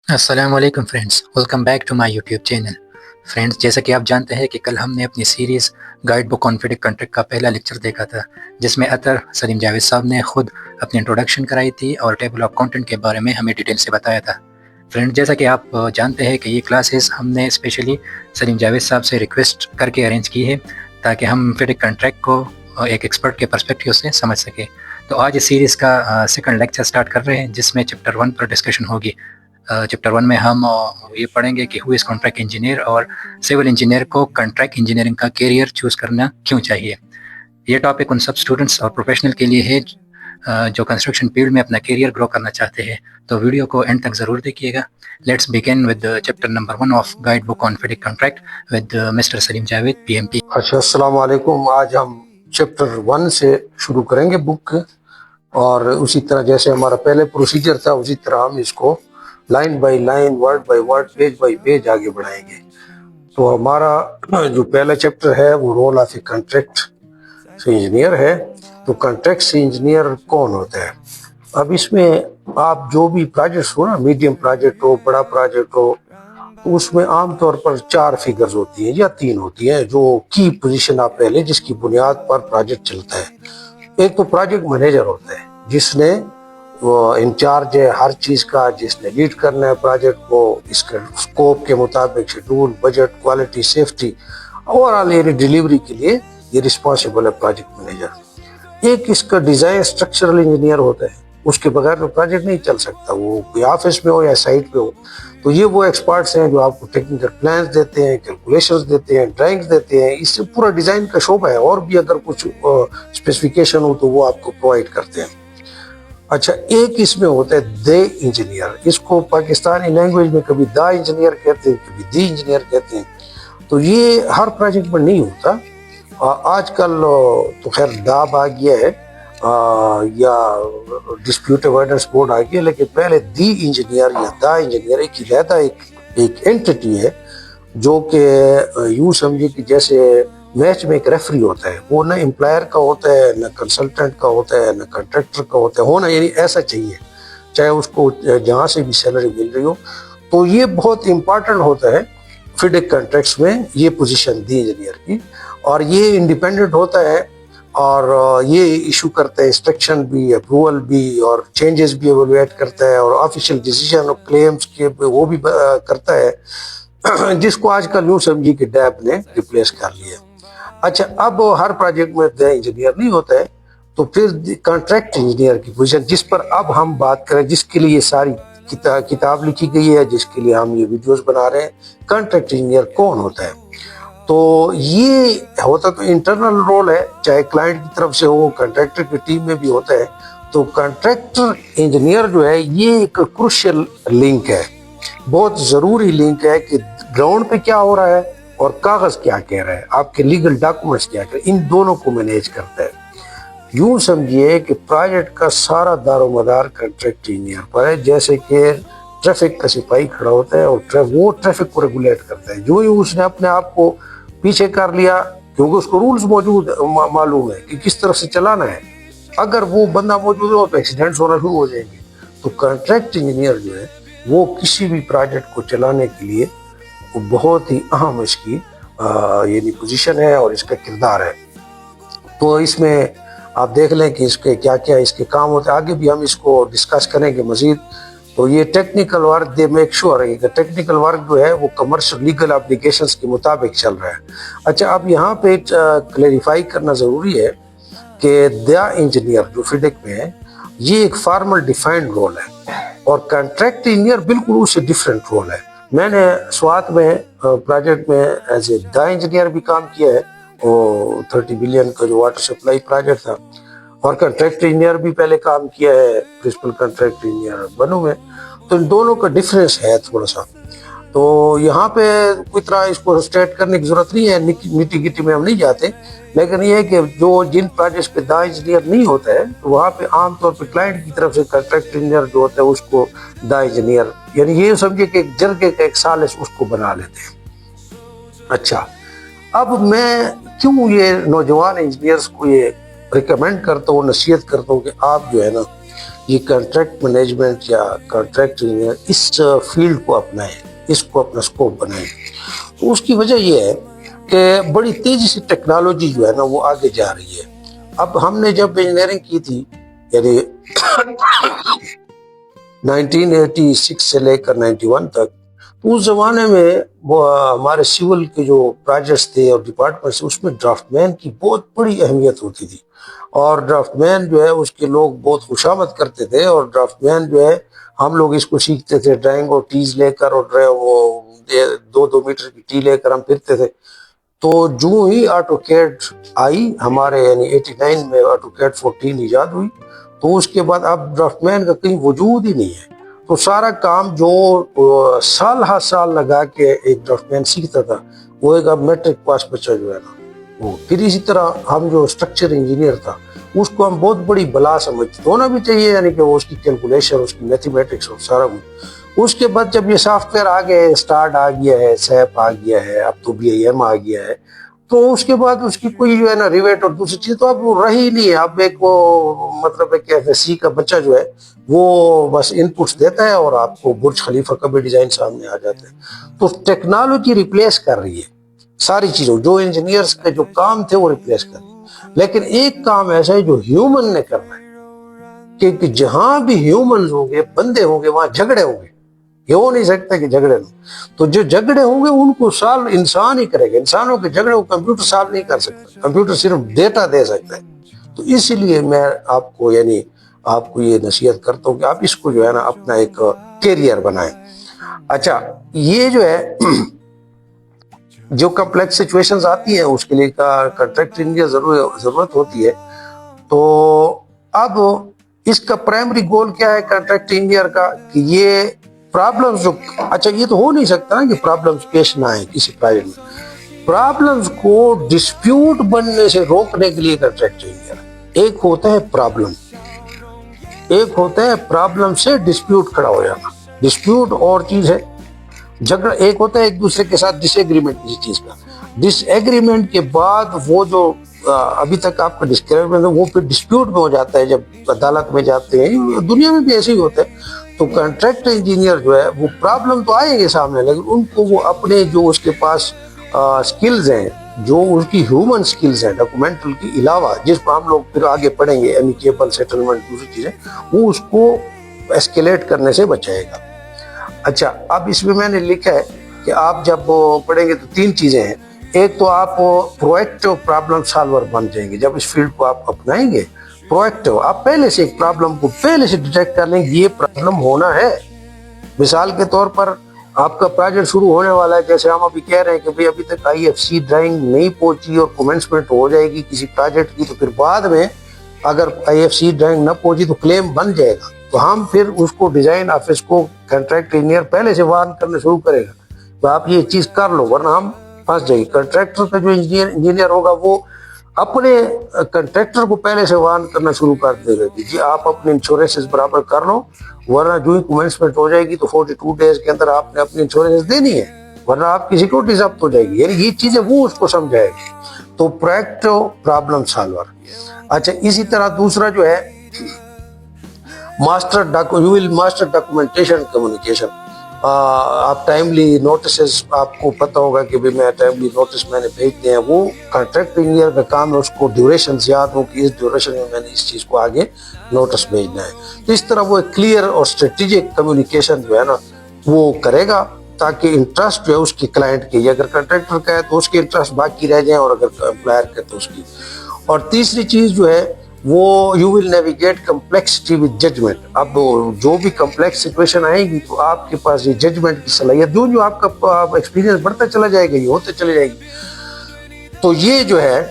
السلام علیکم friends, welcome back to my YouTube channel. Friends, جیسا کہ آپ جانتے ہیں کہ کل ہم نے اپنی series guide book on FIDIC contract کا پہلا لیکچر دیکھا تھا، جس میں اطہر سلیم جاوید صاحب نے خود اپنی انٹروڈکشن کرائی تھی اور ٹیبل آف کانٹینٹ کے بارے میں ہمیں ڈیٹیل سے بتایا تھا۔ فرینڈ، جیسا کہ آپ جانتے ہیں کہ یہ کلاسز ہم نے اسپیشلی سلیم جاوید صاحب سے ریکویسٹ کر کے ارینج کی ہے تاکہ ہم فیڈک کنٹریکٹ کو ایک ایکسپرٹ کے پرسپیکٹیو سے سمجھ سکیں۔ تو آج اس سیریز کا سیکنڈ لیکچر سٹارٹ کر رہے ہیں، جس میں چیپٹر 1 پر ڈسکشن ہوگی۔ چیپٹر 1 میں ہم یہ پڑھیں گے کہ ہو از کانٹریکٹ انجینئر اور سول انجینئر کو کانٹریکٹ انجینئرنگ کا کیریئر چوز کرنا کیوں چاہیے۔ یہ ٹاپک ان سب اسٹوڈنٹس اور پروفیشنل کے لیے ہے جو کنسٹرکشن فیلڈ میں اپنا کیریئر گرو کرنا چاہتے ہیں، تو ویڈیو کو اینڈ تک ضرور دیکھیے گا۔ Let's begin with chapter number 1 of guide book on FIDIC contract with mister Salim Javed P M P. اچھا، السلام علیکم۔ آج ہم چیپٹر 1 سے شروع کریں گے بک، اور اسی طرح جیسے ہمارا پہلے پروسیجر تھا اسی طرح ہم اس کو line by line, word by word, page by page آگے بڑھائیں گے۔ تو ہمارا جو پہلا چیپٹر ہے وہ role of a contract engineer ہے۔ تو کنٹریکٹ انجینئر کون ہوتا ہے؟ اب اس میں آپ جو بھی پروجیکٹس ہو نا، میڈیم پروجیکٹ ہو، بڑا پروجیکٹ ہو، تو اس میں عام طور پر 4 فگرز ہوتی ہیں یا 3 ہوتی ہیں جو کی پوزیشن آپ پہلے جس کی بنیاد پر پروجیکٹ چلتا ہے۔ ایک تو پروجیکٹ مینیجر ہوتا ہے جس نے وہ انچارج ہے ہر چیز کا، جس نے لیڈ کرنا ہے پروجیکٹ کو، اس کے اسکوپ کے مطابق schedule, budget, quality, safety, over all یعنی ڈیلیوری کے لیے یہ رسپانسبل ہے پروجیکٹ مینیجر۔ ایک اس کا ڈیزائن اسٹرکچرل انجینئر ہوتا ہے، اس کے بغیر تو پروجیکٹ نہیں چل سکتا، وہ کوئی آفس میں ہو یا سائٹ پہ ہو۔ تو یہ وہ ایکسپرٹس ہیں جو آپ کو ٹیکنیکل پلانز دیتے ہیں، کیلکولیشنز دیتے ہیں، ڈرائنگز دیتے ہیں، اس سے پورا ڈیزائن کا شعبہ ہے، اور بھی اگر کچھ اسپیسیفیکیشن ہو تو وہ آپ کو پرووائڈ کرتے ہیں۔ اچھا، ایک اس میں ہوتا ہے دے انجینئر، اس کو پاکستانی لینگویج میں کبھی دا انجینئر کہتے ہیں، کبھی دی انجینئر کہتے ہیں۔ تو یہ ہر پروجیکٹ میں نہیں ہوتا، آج کل تو خیر ڈاب آ گیا ہے یا ڈسپیوٹ اوائڈنس بورڈ آ گیا، لیکن پہلے دی انجینئر یا دا انجینئر ایک علیحدہ ایک اینٹیٹی ہے جو کہ یوں سمجھے کہ جیسے میچ میں ایک ریفری ہوتا ہے، وہ نہ امپلائر کا ہوتا ہے، نہ کنسلٹنٹ کا ہوتا ہے، نہ کنٹریکٹر کا ہوتا ہے، ہونا یعنی ایسا چاہیے چاہے اس کو جہاں سے بھی سیلری مل رہی ہو۔ تو یہ بہت امپارٹنٹ ہوتا ہے فیڈک کنٹریکٹس میں، یہ پوزیشن دی انجینئر کی، اور یہ انڈیپینڈنٹ ہوتا ہے اور یہ ایشو کرتا ہے انسٹرکشن بھی، اپروول بھی، اور چینجز بھی ایویلویٹ کرتا ہے، اور آفیشیل ڈیسیژن اور کلیمز کے وہ بھی کرتا ہے، جس کو آج کل یوں سمجھی کہ ڈیب نے ریپلیس کر لیا۔ اچھا، اب ہر پروجیکٹ میں انجینئر نہیں ہوتا ہے، تو پھر کنٹریکٹ انجینئر کی پوزیشن جس پر اب ہم بات کریں، جس کے لیے یہ ساری کتاب لکھی گئی ہے، جس کے لیے ہم یہ ویڈیوز بنا رہے ہیں، کنٹریکٹ انجینئر کون ہوتا ہے؟ تو یہ ہوتا تو انٹرنل رول ہے، چاہے کلائنٹ کی طرف سے ہو، کنٹریکٹر کی ٹیم میں بھی ہوتا ہے۔ تو کنٹریکٹر انجینئر جو ہے یہ ایک کروشل لنک ہے، بہت ضروری لنک ہے کہ گراؤنڈ پہ کیا ہو رہا ہے اور کاغذ کیا کہہ رہا ہے، آپ کے لیگل ڈاکومنٹس کیا کہہ رہے ہیں، ان دونوں کو مینیج کرتا ہے۔ یوں سمجھیے کہ پروجیکٹ کا سارا دار و مدار کنٹریکٹ انجینئر پر ہے، جیسے کہ ٹریفک کا سپاہی کھڑا ہوتا ہے اور وہ ٹریفک کو ریگولیٹ کرتا ہے۔ جو ہی اس نے اپنے آپ کو پیچھے کر لیا، کیونکہ اس کو رولز موجود معلوم ہے کہ کس طرف سے چلانا ہے، اگر وہ بندہ موجود ہو تو ایکسیڈنٹس ہونا شروع ہو جائیں گے۔ تو کنٹریکٹ انجینئر جو ہے وہ کسی بھی پروجیکٹ کو چلانے کے لیے وہ بہت ہی اہم اس کی یعنی پوزیشن ہے اور اس کا کردار ہے۔ تو اس میں آپ دیکھ لیں کہ اس کے کیا کیا اس کے کام ہوتے ہیں، آگے بھی ہم اس کو ڈسکس کریں گے مزید۔ تو یہ technical work they make sure ہے کہ ٹیکنیکل ورک جو ہے وہ کمرشل لیگل اپلیکیشنز کے مطابق چل رہا ہے۔ اچھا، اب یہاں پہ کلیریفائی کرنا ضروری ہے کہ دا انجینئر جو فیڈک میں ہے یہ ایک فارمل ڈیفائنڈ رول ہے، اور کنٹریکٹ انجینئر بالکل اس سے ڈفرینٹ رول ہے۔ میں نے سوات میں پروجیکٹ میں ایز اے دا انجینئر بھی کام کیا ہے، وہ 30 بلین کا جو واٹر سپلائی پروجیکٹ تھا، اور کنٹریکٹ انجینئر بھی پہلے کام کیا ہے پرنسپل کنٹریکٹ انجینئر بنو میں۔ تو ان دونوں کا ڈفرینس ہے تھوڑا سا، تو یہاں پہ کوئی طرح اس کو اسٹیٹ کرنے کی ضرورت نہیں ہے، نٹی گٹی میں ہم نہیں جاتے، لیکن یہ ہے کہ جو جن پروجیکٹس پہ دا انجینئر نہیں ہوتا ہے تو وہاں پہ عام طور پہ کلائنٹ کی طرف سے کنٹریکٹ انجینئر جو ہوتا ہے اس کو دا انجینئر، یعنی یہ سمجھے کہ ایک جرگے کا ایک سالس اس کو بنا لیتے ہیں۔ اچھا، اب میں کیوں یہ نوجوان انجینئرز کو یہ ریکمینڈ کرتا ہوں، نصیحت کرتا ہوں کہ آپ جو ہے نا یہ کنٹریکٹ مینجمنٹ یا کنٹریکٹ انجینئر اس فیلڈ کو اپنائیں، اس کو اپنا اسکوپ بنائیں. تو اس کی وجہ یہ ہے کہ بڑی تیزی سے ٹیکنالوجی جو ہے نا وہ آگے جا رہی ہے. اب ہم نے جب انجینئرنگ کی تھی یعنی 1986 سے لے کر 91 تک، تو اس زمانے میں وہ ہمارے سول کے جو پروجیکٹس تھے اور ڈپارٹمنٹس اس میں ڈرافٹ مین کی بہت بڑی اہمیت ہوتی تھی. اور ڈرافٹ مین جو ہے اس کے لوگ بہت خوشامد کرتے تھے. اور ڈرافٹ مین جو ہے ہم لوگ اس کو سیکھتے تھے ڈرائنگ اور ٹیز لے کر، اور وہ 2 میٹر کی ٹی لے کر ہم پھرتے تھے. تو جو ہی آٹو کیڈ آئی ہمارے یعنی 89 میں آٹو کیڈ 14 ایجاد ہوئی، تو اس کے بعد اب ڈرافٹ مین کا کہیں وجود ہی نہیں ہے. تو سارا کام جو سال ہر سال لگا کے ایک ڈرافٹ مین سیکھتا تھا وہ ایک اب میٹرک پاس بچہ جو ہے نا وہ. پھر اسی طرح ہم جو اسٹرکچر انجینئر تھا اس کو ہم بہت بڑی بلا سمجھتے، ہونا بھی چاہیے یعنی کہ اس کی کیلکولیشن، اس کی میتھمیٹکس اور سارا کچھ. اس کے بعد جب یہ سافٹ ویئر آ گئے، اسٹارٹ آ گیا ہے، سیپ آ گیا ہے، اب تو BIM آ گیا ہے، تو اس کے بعد اس کی کوئی جو ہے نا ریویٹ اور دوسری چیز تو اب وہ رہی نہیں ہے. اب ایک وہ مطلب ہے کہ FSC کا بچہ جو ہے وہ بس ان پٹس دیتا ہے اور آپ کو برج خلیفہ کا بھی ڈیزائن سامنے آ جاتا ہے. تو ٹیکنالوجی ریپلیس کر رہی ہے ساری چیزوں، جو انجینئرس کے جو کام تھے وہ ریپلیس کر رہی ہے. لیکن ایک کام ایسا ہے جو ہیومن نے کرنا ہے کہ جہاں بھی ہیومنز ہوں گے، بندے ہوں گے، وہاں جھگڑے ہوں گے. یہ ہو نہیں سکتا کہ جھگڑے نہ. تو جو جھگڑے ہوں گے ان کو سالو انسان ہی کرے گا. انسانوں کے جھگڑے کو کمپیوٹر سالو نہیں کر سکتا، کمپیوٹر صرف ڈیٹا دے سکتا ہے. تو اس لیے میں آپ کو یعنی آپ کو یہ نصیحت کرتا ہوں کہ آپ اس کو جو ہے نا اپنا ایک کیریئر بنائیں. اچھا، یہ جو ہے جو کمپلیکس سچویشنز آتی ہیں اس کے لیے کنٹریکٹ انجینئر ضرورت ہوتی ہے. تو اب اس کا پرائمری گول کیا ہے کنٹریکٹ انجینئر کا کہ یہ پرابلمز جو اچھا یہ تو ہو نہیں سکتا نا کہ پرابلمز پیش نہ آئیں کسی پروجیکٹ میں. پرابلمز کو ڈسپیوٹ بننے سے روکنے کے لیے کنٹریکٹ انجینئر ایک ہوتا ہے پرابلم، ایک ہوتا ہے پرابلم سے ڈسپیوٹ کھڑا ہو جانا. ڈسپیوٹ اور چیز ہے، جھگڑا ایک ہوتا ہے ایک دوسرے کے ساتھ ڈس ایگریمنٹ کسی چیز کا. ڈس ایگریمنٹ کے بعد وہ جو ابھی تک آپ کا ڈسکریمنٹ ہے وہ پھر ڈسپیوٹ میں ہو جاتا ہے جب عدالت میں جاتے ہیں. دنیا میں بھی ایسے ہی ہوتا ہے. تو کنٹریکٹ انجینئر جو ہے وہ پرابلم تو آئیں گے سامنے، لیکن ان کو وہ اپنے جو اس کے پاس سکلز ہیں، جو اس کی ہیومن سکلز ہیں ڈاکومنٹل کے علاوہ، جس پر ہم لوگ پھر آگے پڑھیں گے ایمیکیبل سیٹلمنٹ دوسری چیزیں، وہ اس کو ایسکیلیٹ کرنے سے بچائے گا. اچھا، اب اس میں میں نے لکھا ہے کہ آپ جب پڑھیں گے تو 3 چیزیں ہیں. ایک تو آپ پرویکٹیو پرابلم سالور بن جائیں گے جب اس فیلڈ کو آپ اپنائیں گے. پرویکٹیو، آپ پہلے سے ایک پرابلم کو پہلے سے ڈیٹیکٹ کر لیں گے یہ پرابلم ہونا ہے. مثال کے طور پر آپ کا پروجیکٹ شروع ہونے والا ہے، جیسے ہم ابھی کہہ رہے ہیں کہ بھئی ابھی تک IFC ڈرائنگ نہیں پہنچی اور کومنسمنٹ ہو جائے گی کسی پروجیکٹ کی، تو پھر بعد میں اگر IFC ڈرائنگ نہ پہنچی تو کلیم بن جائے گا. تو ہم پھر اس کو ڈیزائن آفس کو کنٹریکٹ انجینئر پہلے سے وارن کرنا شروع کرے گا تو آپ یہ چیز کر لو ورنہ ہم پھنس جائے گی. کنٹریکٹر کا جو انجینئر ہوگا وہ اپنے کنٹریکٹر کو پہلے سے وارن کرنا شروع کر دے گا کہ جی آپ اپنے انشورنسز برابر کر لو، ورنہ جو ہی کومنسمنٹ ہو جائے گی تو 42 ڈیز کے اندر آپ نے اپنی انشورنس دینی ہے، ورنہ آپ کی سیکورٹی ضبط ہو جائے گی. یعنی یہ چیزیں وہ اس کو سمجھائے گی. تو پرویکٹیو پرابلم سالور. اچھا، اسی طرح دوسرا جو ہے ماسٹر ڈاکومنٹیشن کمیونیکیشن. آپ ٹائملی نوٹسز، آپ کو پتہ ہوگا کہ بھی میں ٹائملی نوٹس میں نے بھیجتے ہیں، وہ کنٹریکٹ انجینئر کا کام ہے اس کو ڈیوریشنز یاد ہو کہ اس ڈیوریشن میں میں نے اس چیز کو آگے نوٹس بھیجنا ہے. تو اس طرح وہ کلیئر اور اسٹریٹجک کمیونیکیشن جو ہے نا وہ کرے گا تاکہ انٹرسٹ جو ہے اس کی کلائنٹ کی، اگر کنٹریکٹر کا ہے تو اس کے انٹرسٹ باقی رہ جائیں اور اگر امپلائر کا ہے تو اس کی. اور تیسری چیز جو ہے وہ you will navigate complexity with judgment. اب جو بھی کمپلیکس سچویشن آئے گی تو آپ کے پاس یہ ججمنٹ کی صلاحیت جو آپ کا ایکسپیرینس بڑھتا چلا جائے گا، یہ ہوتے چلے جائے گی. تو یہ جو ہے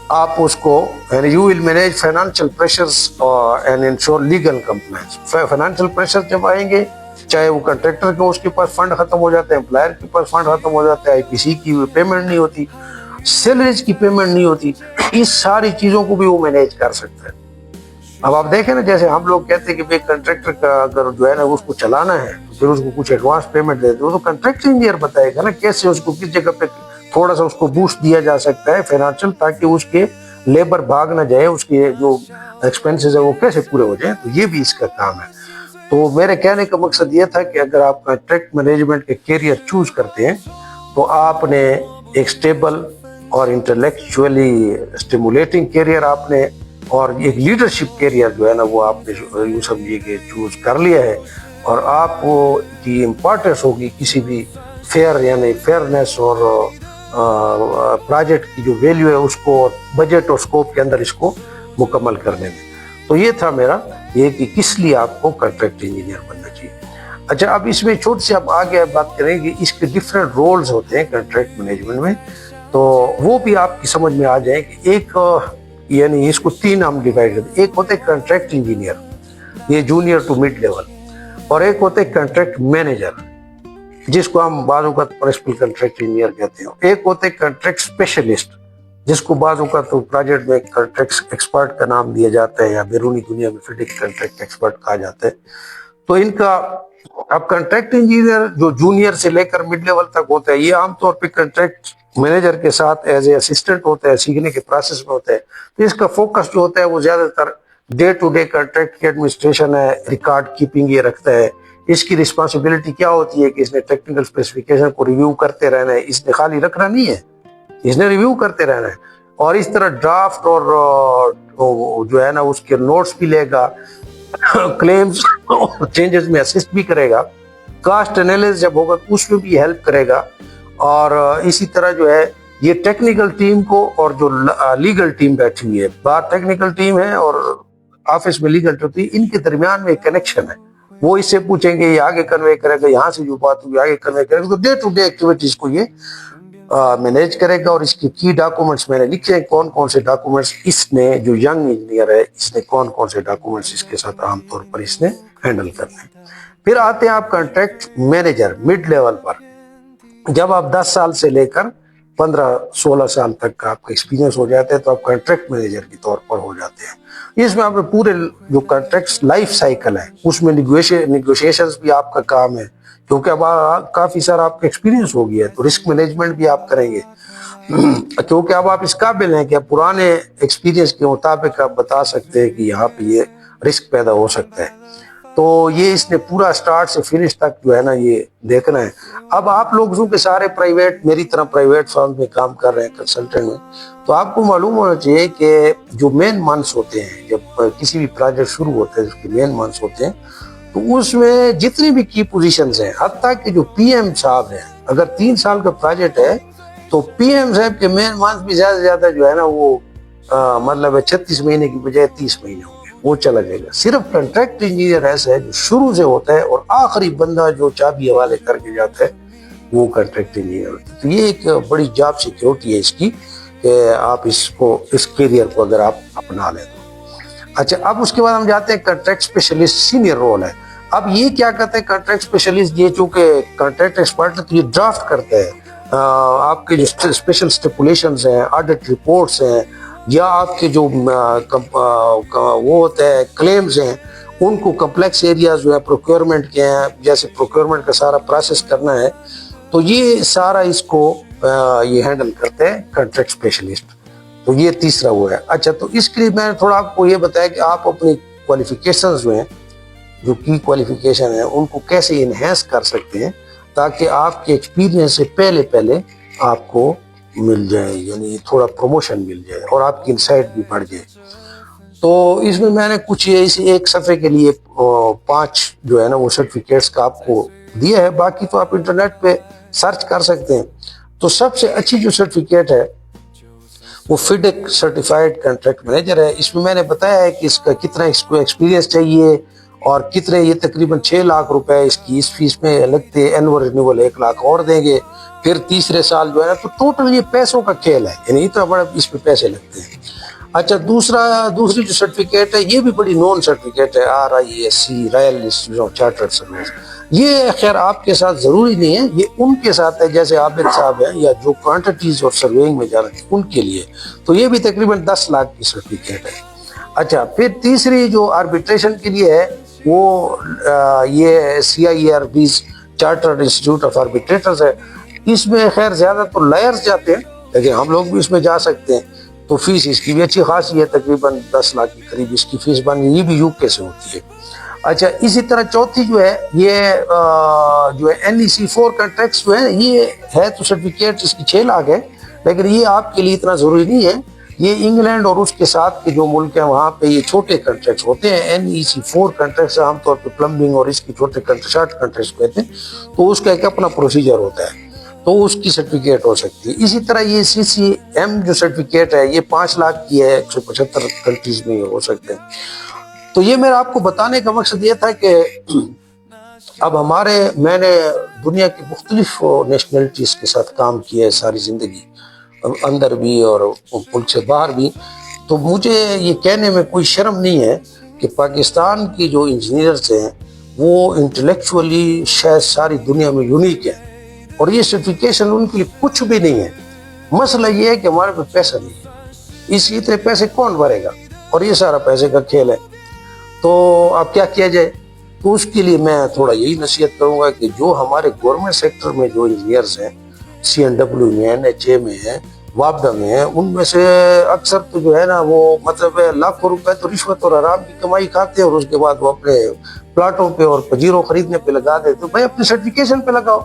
آپ اس کو یعنی you will manage financial pressures and ensure legal compliance. Financial pressure جب آئیں گے، چاہے وہ کنٹریکٹر کا اس کے پاس فنڈ ختم ہو جاتے ہیں، امپلائر کے پاس فنڈ ختم ہو جاتا ہے، IPC کی پیمنٹ نہیں ہوتی، سیلریز کی پیمنٹ نہیں ہوتی، اس ساری چیزوں کو بھی وہ مینیج کر سکتا ہے. اب آپ دیکھیں نا، جیسے ہم لوگ کہتے ہیں کہ بھائی کنٹریکٹر کا اگر جو ہے نا اس کو چلانا ہے پھر اس کو کچھ ایڈوانس پیمنٹ دے دو، تو کنٹریکٹ انجینئر بتائے گا نا کیسے اس کو کس جگہ پہ تھوڑا سا اس کو بوسٹ دیا جا سکتا ہے فائنینشیل، تاکہ اس کے لیبر بھاگ نہ جائے, اس کے جو ایکسپینسز ہیں وہ کیسے پورے ہو جائیں, تو یہ بھی اس کا کام ہے. تو میرے کہنے کا مقصد یہ تھا کہ اگر آپ کنٹریکٹ مینجمنٹ کے کیریئر چوز کرتے ہیں تو آپ نے ایک سٹیبل اور انٹلیکچولی اسٹیمولیٹنگ کیریئر آپ نے, اور ایک لیڈرشپ کیریئر جو ہے نا وہ آپ نے یوں سمجھیے کہ چوز کر لیا ہے. اور آپ کو کی امپورٹنس ہوگی کسی بھی فیئر یعنی فیئرنیس اور پروجیکٹ کی جو ویلیو ہے اس کو بجٹ اور اسکوپ کے اندر اس کو مکمل کرنے میں. تو یہ تھا میرا یہ کہ کس لیے آپ کو کنٹریکٹ انجینئر بننا چاہیے. اچھا, اب اس میں چھوٹی سی آپ آگے بات کریں کہ اس کے ڈفرینٹ رولز ہوتے ہیں کنٹریکٹ مینجمنٹ میں, تو وہ بھی آپ کی سمجھ میں آ جائیں کہ ایک یعنی اس کو 3 ہم ڈیوائڈ کرتے ہیں. ایک ہوتے ہیں کنٹریکٹ انجینئر, یہ جونیئر ٹو مڈ لیول, اور ایک ہوتے ہیں کنٹریکٹ مینیجر جس کو ہم بعض اوقات پرنسپل کنٹریکٹ انجینئر کہتے ہیں. ایک ہوتے ہیں کنٹریکٹ اسپیشلسٹ جس کو بعض اوقات تو پروجیکٹ میں کنٹریکٹ ایکسپرٹ کا نام دیا جاتا ہے یا بیرونی دنیا میں پھر کنٹریکٹ ایکسپرٹ کہا جاتا ہے. تو ان کا اب کنٹریکٹ انجینئر جو جونیئر سے لے کر مڈ لیول تک ہوتا ہے, یہ عام طور پہ کنٹریکٹ مینیجر کے ساتھ ایز اے اسسٹنٹ ہوتا ہے, سیکھنے کے پروسیس میں ہوتا ہے. تو اس کا فوکس جو ہوتا ہے وہ زیادہ تر ڈے ٹو ڈے کنٹریکٹ کی ایڈمنسٹریشن ہے, ریکارڈ کیپنگ یہ رکھتا ہے. اس کی رسپانسبلٹی کیا ہوتی ہے کہ اس نے ٹیکنیکل اسپیسیفکیشن کو ریویو کرتے رہنا ہے, اس نے خالی رکھنا نہیں ہے, اس نے ریویو کرتے رہنا ہے. اور اس طرح ڈرافٹ اور جو ہے نا اس کے نوٹس بھی لے گا, کلیمز اور چینجز میں اسسٹ بھی کرے گا, کاسٹ انالیسس جب ہوگا تو اس میں بھی ہیلپ کرے گا. اور اسی طرح جو ہے یہ ٹیکنیکل ٹیم کو اور جو لیگل ٹیم بیٹھی ہوئی ہے, باہر ٹیکنیکل ٹیم ہے اور آفس میں لیگل ہوتی ہے, ان کے درمیان میں ایک کنیکشن ہے. وہ اس سے پوچھیں گے, یہ آگے کنوے کرے گا, یہاں سے جو بات ہوئی آگے کنوے کرے گا. تو ڈے ٹو ڈے ایکٹیویٹیز کو یہ مینیج کرے گا. اور اس کی کی ڈاکومنٹس میں نے لکھے ہیں کون کون سے ڈاکومنٹس اس نے, جو ینگ انجینئر ہے اس نے کون کون سے ڈاکومنٹس اس کے ساتھ عام طور پر اس نے ہینڈل کرنے ہیں. پھر آتے ہیں آپ کنٹریکٹ مینیجر مڈ لیول پر. جب آپ 10 سال سے لے کر 15-16 سال تک کا آپ کا ایکسپیرینس ہو جاتا ہے تو آپ کنٹریکٹ مینیجر کے طور پر ہو جاتے ہیں. اس میں آپ نے پورے جو کنٹریکٹ لائف سائیکل ہے اس میں نیگوشیشنز بھی آپ کا کام ہے, کیونکہ اب کافی سارا آپ کا ایکسپیرینس ہو گیا ہے تو رسک مینجمنٹ بھی آپ کریں گے, کیونکہ اب آپ اس قابل ہیں کہ آپ پرانے ایکسپیرینس کے مطابق آپ بتا سکتے ہیں کہ یہاں پہ یہ رسک پیدا ہو سکتا ہے. تو یہ اس نے پورا سٹارٹ سے فنش تک جو ہے نا یہ دیکھنا ہے. اب آپ لوگ جو کہ سارے پرائیویٹ میری طرح پرائیویٹ فرم میں کام کر رہے ہیں کنسلٹنٹ میں, تو آپ کو معلوم ہونا چاہیے کہ جو مین منتھس ہوتے ہیں جب کسی بھی پروجیکٹ شروع ہوتا ہے اس کے مین منتھس ہوتے ہیں, تو اس میں جتنی بھی کی پوزیشنز ہیں حتیٰ کہ جو پی ایم صاحب ہیں, اگر 3 سال کا پروجیکٹ ہے تو پی ایم صاحب کے مین منتھ بھی زیادہ سے زیادہ جو ہے نا وہ مطلب 36 مہینے کی بجائے 30 مہینے ہوں گے, وہ چلا جائے گا. صرف کنٹریکٹ انجینئر ایسا ہے جو شروع سے ہوتا ہے اور آخری بندہ جو چابی حوالے کر کے جاتا ہے وہ کنٹریکٹ انجینئر ہوتا ہے. تو یہ ایک بڑی جاب سیکیورٹی ہے اس کی کہ آپ اس کیریئر کو اگر آپ اپنا لیں تو. اچھا, اب اس کے بعد ہم جاتے ہیں کنٹریکٹ اسپیشلسٹ, سینئر رول ہے. اب یہ کیا کرتے ہیں کنٹریکٹ اسپیشلسٹ, یہ چونکہ کنٹریکٹ ایکسپرٹ ہے تو یہ ڈرافٹ کرتے ہیں آپ کے جو اسپیشل اسٹیپولیشنز ہیں, آڈٹ رپورٹس ہیں, یا آپ کے جو وہ ہوتا ہے کلیمز ہیں ان کو کمپلیکس ایریاز جو ہے پروکیورمنٹ کے ہیں, جیسے پروکیورمنٹ کا سارا پروسیس کرنا ہے, تو یہ سارا اس کو یہ ہینڈل کرتے ہیں کنٹریکٹ اسپیشلسٹ. تو یہ تیسرا وہ ہے. اچھا, تو اس کے لیے میں نے تھوڑا آپ کو یہ بتایا کہ آپ اپنی کوالیفیکیشنز جو ہیں, جو کی کوالیفیکیشن ہے ان کو کیسے انہینس کر سکتے ہیں تاکہ آپ کے ایکسپیرینس سے پہلے آپ کو مل جائے, یعنی تھوڑا پروموشن مل جائے اور آپ کی انسائٹ بھی بڑھ جائے. تو اس میں نے کچھ ایک صفحے کے لیے 5 جو ہے نا وہ سرٹیفکیٹس کا آپ کو دیا ہے, باقی تو آپ انٹرنیٹ پہ سرچ کر سکتے ہیں. تو سب سے اچھی جو سرٹیفکیٹ ہے وہ فیڈیک سرٹیفائڈ کنٹریکٹ مینیجر ہے. اس میں نے بتایا ہے کہ اس کا کتنا ایکسپیرینس چاہیے اور کتنے, یہ تقریباً 6 لاکھ روپے اس کی اس فیس میں لگتے ہیں, اینول رینیول 1 لاکھ اور دیں گے. پھر تیسرے سال جو ہے نا تو ٹوٹل یہ پیسوں کا کھیل ہے, یعنی اتنا بڑا اس پہ پیسے لگتے ہیں. اچھا, دوسری جو سرٹیفکیٹ ہے یہ بھی بڑی نون سرٹیفکیٹ ہے, RISC Royal Institute of Chartered Surveyors. یہ خیر آپ کے ساتھ ضروری نہیں ہے, یہ ان کے ساتھ ہے جیسے عابد صاحب ہیں یا جو کوانٹیٹیز اور سرویئنگ میں جا رہے ہیں ان کے لیے. تو یہ بھی تقریباً 10 لاکھ کی سرٹیفکیٹ ہے. اچھا, پھر تیسری جو آربیٹریشن کے لیے ہے وہ یہ CIRB چارٹرڈ انسٹیٹیوٹ آف آربیٹریٹرز ہے. اس میں خیر زیادہ تو لائرز جاتے ہیں لیکن ہم لوگ بھی اس میں جا سکتے ہیں. تو فیس اس کی بھی اچھی خاصی ہے، تقریباً 10 لاکھ کے قریب اس کی فیس بن گئی، یہ بھی UK سے ہوتی ہے۔ اچھا اسی طرح چوتھی جو ہے یہ جو ہے NEC4 کنٹریکٹس جو ہے یہ ہے تو سرٹیفکیٹ اس کی 6 لاکھ ہے، لیکن یہ آپ کے لیے اتنا ضروری نہیں ہے۔ یہ انگلینڈ اور اس کے ساتھ کے جو ملک ہیں وہاں پہ یہ چھوٹے کنٹریکٹس ہوتے ہیں۔ NEC4 کنٹریکٹس عام طور پہ پلمبنگ اور اس کی چھوٹے شارٹ کنٹریکٹس کہتے ہیں، تو اس کا ایک اپنا پروسیجر ہوتا ہے، تو اس کی سرٹیفکیٹ ہو سکتی ہے۔ اسی طرح یہ CCM جو سرٹیفکیٹ ہے یہ 5 لاکھ کی ہے، 175 کنٹریز میں ہو سکتے ہیں۔ تو یہ میرا آپ کو بتانے کا مقصد یہ تھا کہ اب میں نے دنیا کی مختلف نیشنلٹیز کے ساتھ کام کیا ہے ساری زندگی، اندر بھی اور ملک سے باہر بھی، تو مجھے یہ کہنے میں کوئی شرم نہیں ہے کہ پاکستان کی جو انجینئرز ہیں وہ انٹلیکچولی شاید ساری دنیا میں یونیک ہیں، اور یہ سرٹیفکیشن ان کے لیے کچھ بھی نہیں ہے۔ مسئلہ یہ ہے کہ ہمارے پاس پیسہ نہیں ہے، اس اتنے پیسے کون بھرے گا، اور یہ سارا پیسے کا کھیل ہے۔ تو اب کیا کیا جائے؟ تو اس کے لیے میں تھوڑا یہی نصیحت کروں گا کہ جو ہمارے گورنمنٹ سیکٹر میں جو انجینئرز ہیں، CNW میں، NHA میں ہیں، وابڈا میں ہیں، ان میں سے اکثر تو جو ہے نا وہ مطلب لاکھوں روپے تو رشوت اور حرام کی کمائی کھاتے ہیں، اور اس کے بعد وہ اپنے پلاٹوں پہ اور پجیروں خریدنے پہ لگا دیتے۔ تو بھائی اپنی سرٹیفکیشن پہ لگاؤ۔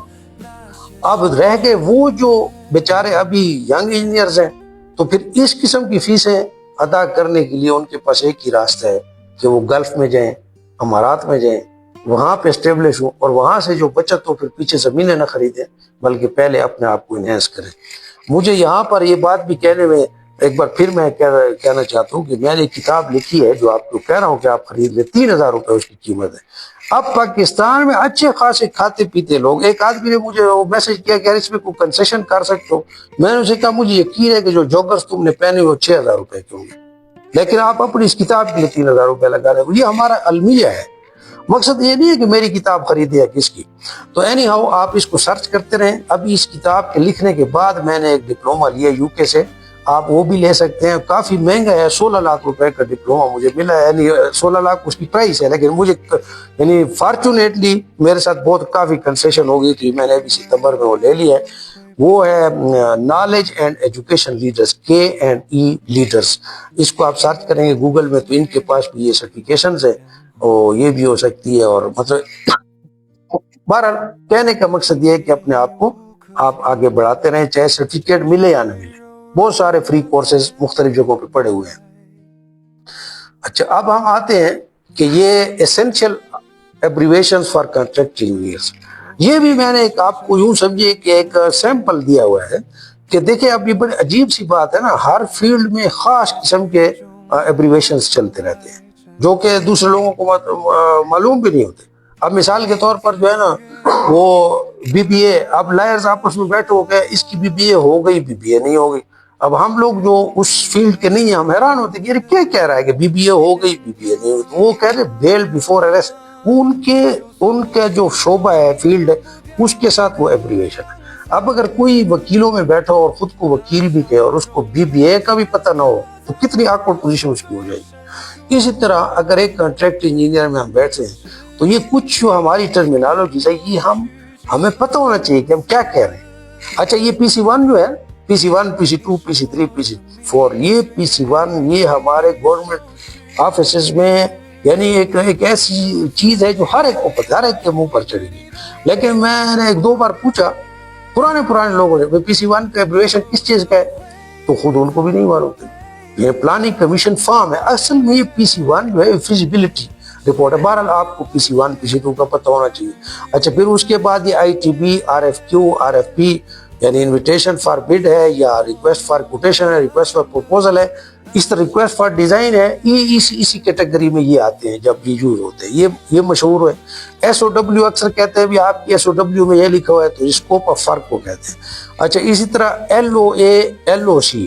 اب رہ گئے وہ جو بیچارے ابھی ینگ انجینئرز ہیں، تو پھر اس قسم کی فیسیں ادا کرنے کے لیے ان کے پاس ایک ہی راستہ ہے کہ وہ گلف میں جائیں، امارات میں جائیں، وہاں پہ اسٹیبلش ہوں، اور وہاں سے جو بچت ہو پھر پیچھے زمینیں نہ خریدیں، بلکہ پہلے اپنے آپ کو انہینس کریں۔ مجھے یہاں پر یہ بات بھی کہنے میں ایک بار پھر میں کہنا چاہتا ہوں کہ میں نے ایک کتاب لکھی ہے جو آپ کو کہہ رہا ہوں کہ آپ خرید لیں، 3000 روپے اس کی قیمت ہے۔ اب پاکستان میں اچھے خاصے کھاتے پیتے لوگ، ایک آدمی نے مجھے میسج کیا کہ اس میں کوئی کنسیشن کر سکتے ہو، میں نے اسے کہا مجھے یقین ہے کہ جو جوگرز تم نے پہنے وہ 6000 روپے کے ہوں گے، لیکن آپ اپنی اس کتاب کے لیے 3000 روپے لگا رہے ہو۔ یہ ہمارا المیہ ہے، مقصد یہ نہیں ہے کہ میری کتاب خریدے یا کس کی۔ تو اینی ہاؤ آپ اس کو سرچ کرتے رہیں۔ ابھی اس کتاب کے لکھنے کے بعد میں نے ایک ڈپلومہ لیا UK سے، آپ وہ بھی لے سکتے ہیں، کافی مہنگا ہے، 16 لاکھ روپے کا ڈپلومہ مجھے ملا ہے، یعنی 16 لاکھ اس کی پرائس ہے، لیکن مجھے یعنی فارچونیٹلی میرے ساتھ بہت کافی کنسیشن ہو گئی تھی، میں نے ابھی ستمبر میں وہ لے لیا ہے۔ وہ ہے Knowledge and Education Leaders, K&E Leaders, اس کو آپ سرچ کریں گے گوگل میں تو ان کے پاس بھی یہ سرٹیفکیشنز ہیں، اور یہ بھی ہو سکتی ہے۔ اور مطلب بہرحال کہنے کا مقصد یہ ہے کہ اپنے آپ کو آپ آگے بڑھاتے رہیں، چاہے سرٹیفکیٹ ملے یا نہ ملے۔ بہت سارے فری کورسز مختلف جگہوں پہ پڑے ہوئے ہیں۔ اچھا اب ہم آتے ہیں کہ یہ essential abbreviations for contract engineers, یہ بھی میں نے ایک آپ کو یوں سمجھے کہ ایک سیمپل دیا ہوا ہے کہ دیکھیں اب یہ بڑی عجیب سی بات ہے نا، ہر فیلڈ میں خاص قسم کے ایبریویشنز چلتے رہتے ہیں جو کہ دوسرے لوگوں کو معلوم بھی نہیں ہوتے۔ اب مثال کے طور پر جو ہے نا وہ BBA، اب لائرز آپس میں بیٹھے ہو گئے، اس کی BBA ہو گئی، BBA نہیں ہو گئی۔ اب ہم لوگ جو اس فیلڈ کے نہیں ہیں ہم حیران ہوتے کہ یہ کیا کہہ رہا ہے کہ BBA ہو گئی، BBA نہیں ہوئی۔ وہ کہہ رہے بیل بیفور اریسٹ، وہ ان کا جو شعبہ ہے، فیلڈ ہے، اس کے ساتھ وہ ایبریویشن ہے۔ اب اگر کوئی وکیلوں میں بیٹھا اور خود کو وکیل بھی کہے اور اس کو BBA کا بھی پتہ نہ ہو تو کتنی آکورڈ پوزیشن اس کی ہو جائے گی۔ اسی طرح اگر ایک کنٹریکٹ انجینئر میں ہم بیٹھے ہیں تو یہ کچھ جو ہماری ٹرمینالوجیز ہے یہ ہمیں پتہ ہونا چاہیے کہ ہم کیا کہہ رہے ہیں۔ اچھا یہ PC1 جو ہے، PC1 PC2 PC3 PC4، یہ PC1 یہ ہمارے گورنمنٹ آفیسز میں یعنی ایک ایسی چیز ہے جو ہر ایک کو پتہ، ہر ایک کے منہ پر چڑھی گئی۔ لیکن میں نے ایک دو بار پوچھا پرانے لوگوں نے PC1 کا ایبریویشن کس چیز کا ہے، تو خود ان کو بھی نہیں معلوم تھا۔ یہ پلاننگ کمیشن فارم ہے، اصل میں یہ PC1 جو ہے فیزیبلٹی رپورٹ ہے۔ بہرحال آپ کو PC1 PC2 کا پتہ ہونا چاہیے۔ اچھا پھر اس کے بعد یہ ITB RFQ RFP یعنی انویٹیشن فار بڈ ہے، یا ریکویسٹ فار کوٹیشن ہے، ریکویسٹ فار پروپوزل ہے، اس طرح ریکویسٹ فار ڈیزائن ہے، یہ اسی کیٹیگری میں یہ آتے ہیں جب یہ یوز ہوتے ہیں، یہ مشہور ہے۔ SOW اکثر کہتے ہیں بھی آپ کی SOW میں یہ لکھا ہوا ہے تو اسکوپ آف ورک کو کہتے ہیں۔ اچھا اسی طرح LOA LOC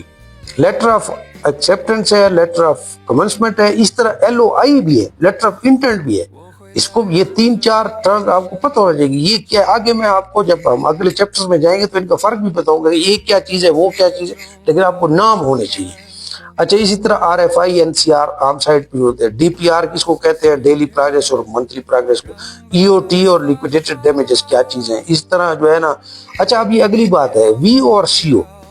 letter of acceptance ہے، لیٹر آف کمنسمنٹ ہے، اس طرح LOI بھی ہے، لیٹر آف انٹینٹ بھی ہے۔ اس کو یہ 3-4 ٹرم آپ کو پتہ ہو جائے گی۔ یہ کیا آگے میں آپ کو جب ہم اگلے چیپٹرز میں جائیں گے تو ان کا فرق بھی پتہ ہوگا کہ یہ کیا چیز ہے وہ کیا چیز ہے، لیکن آپ کو نام ہونے چاہیے۔ اچھا اسی طرح RFI NCR آن سائٹ بھی ہوتے ہیں۔ DPR کس کو کہتے ہیں، ڈیلی پروگریس اور منتھلی پروگریس کو۔ EOT اور لیکویڈیٹڈ ڈیمیجز کیا چیز ہیں، اس طرح جو ہے نا۔ اچھا اب یہ اگلی بات ہے VO اور CO۔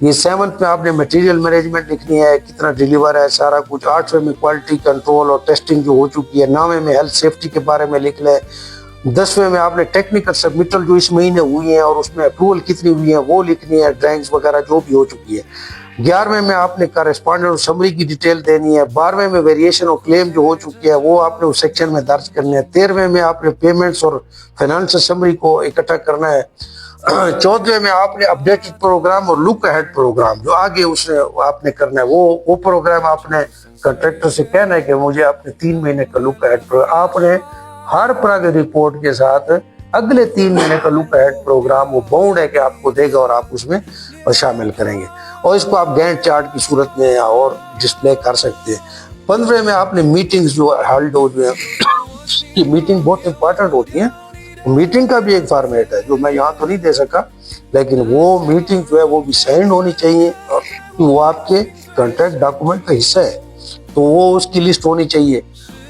یہ 7th میں آپ نے مٹیریل مینجمنٹ لکھنی ہے، کتنا ڈیلیور ہے سارا کچھ. 8ویں میں کوالٹی کنٹرول اور ٹیسٹنگ جو ہو چکی ہے. 9ویں میں ہیلتھ سیفٹی کے بارے میں لکھ لیں. 10ویں میں آپ نے ٹیکنیکل سبمٹل جو اس مہینے ہوئی ہیں اور اس میں اپروول کتنی ہوئی ہیں وہ لکھنی ہے، ڈرائنگز وغیرہ جو بھی ہو چکی ہے. 11ویں میں آپ نے کارسپونڈنٹ اور سمری کی ڈیٹیل دینی ہے. 12ویں میں ویریشن اور کلیم جو ہو چکی ہے وہ آپ نے اس سیکشن میں درج کرنے ہیں. 13ویں میں آپ نے پیمنٹس اور فائنانشل سمری کو اکٹھا کرنا ہے. 14ویں میں آپ نے اپڈیٹڈ پروگرام اور لک اہیڈ پروگرام جو آگے اس نے آپ نے کرنا ہے وہ پروگرام آپ نے کنٹریکٹر سے کہنا ہے کہ مجھے آپ نے 3 مہینے کا لک اہیڈ پروگرام. آپ نے ہر پراگتی رپورٹ کے ساتھ اگلے 3 مہینے کا لک اہیڈ پروگرام وہ باؤنڈ ہے کہ آپ کو دے گا اور آپ اس میں شامل کریں گے، اور اس کو آپ گینٹ چارٹ کی صورت میں اور ڈسپلے کر سکتے ہیں. 15ویں میں آپ نے میٹنگز جو ہیلڈ ہو جو ہے، یہ میٹنگ بہت امپورٹنٹ ہوتی ہیں. میٹنگ کا بھی ایک فارمیٹ ہے جو میں یہاں تو نہیں دے سکا، لیکن وہ میٹنگ جو ہے وہ بھی سائنڈ ہونی چاہیے، وہ آپ کے کنٹریکٹ ڈاکومنٹ کا حصہ ہے تو وہ اس کی لسٹ ہونی چاہیے.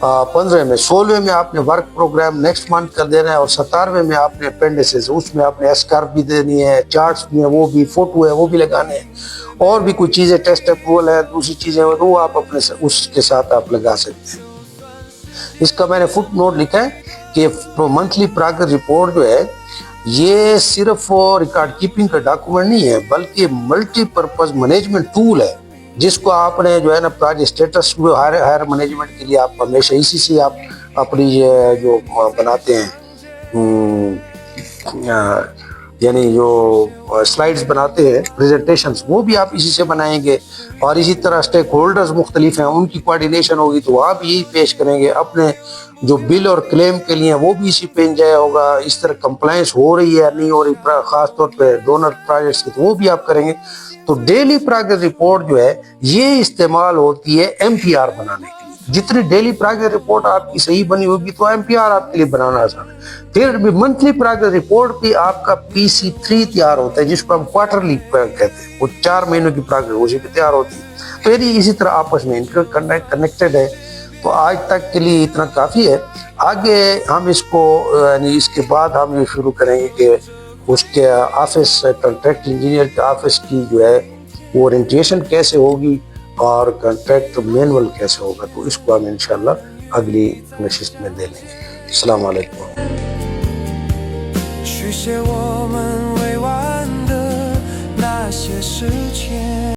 15ویں میں. 16ویں میں آپ نے ورک پروگرام نیکسٹ منتھ کر دینا ہے، اور 17ویں میں آپ نے اپینڈسز اس میں آپ نے اسکارپ بھی دینی ہے، چارٹس بھی ہیں وہ بھی، فوٹو ہے وہ بھی لگانے ہیں، اور بھی کوئی چیزیں ٹیسٹ اپروول ہے دوسری چیزیں وہ آپ اپنے اس کے ساتھ آپ لگا سکتے ہیں. اس کا میں نے فٹ نوٹ لکھا ہے کہ منتھلی پراگرس رپورٹ جو ہے یہ صرف ریکارڈ کیپنگ کا ڈاکومنٹ نہیں ہے بلکہ ملٹی پرپز مینجمنٹ ٹول ہے، جس کو آپ نے جو ہے نا پراجیکٹ اسٹیٹس ہائر مینجمنٹ کے لیے آپ ہمیشہ اسی سے آپ اپنی جو بناتے ہیں یعنی جو سلائیڈز بناتے ہیں پریزنٹیشنز وہ بھی آپ اسی سے بنائیں گے. اور اسی طرح اسٹیک ہولڈرز مختلف ہیں ان کی کوارڈینیشن ہوگی تو آپ یہی پیش کریں گے. اپنے جو بل اور کلیم کے لیے وہ بھی اسی پہ انجایا ہوگا. اس طرح کمپلائنس ہو رہی ہے یا نہیں ہو رہی خاص طور پہ ڈونر پروجیکٹس کی تو وہ بھی آپ کریں گے. تو ڈیلی پراگرس رپورٹ جو ہے یہ استعمال ہوتی ہے ایم پی آر بنانے کے لیے. جتنی ڈیلی پراگرس رپورٹ آپ کی صحیح بنی ہوگی تو ایم پی آر آپ کے لیے بنانا آسان ہے. پھر منتھلی پراگرس رپورٹ بھی آپ کا PC3 تیار ہوتا ہے جس کو ہم کوارٹرلی کہتے ہیں، وہ 4 مہینوں کی پراگرس اسی پہ تیار ہوتی ہے. تو یہ اسی طرح آپس میں کنیکٹڈ ہے. تو آج تک کے لیے اتنا کافی ہے. آگے ہم اس کو یعنی اس کے بعد ہم یہ شروع کریں گے کہ اس کے آفس کنٹریکٹ انجینئر کے آفس کی جو ہے وہ اورینٹیشن کیسے ہوگی اور کنٹریکٹ مینول کیسے ہوگا، تو اس کو ہم انشاءاللہ اگلی نشست میں دے لیں گے. السلام علیکم.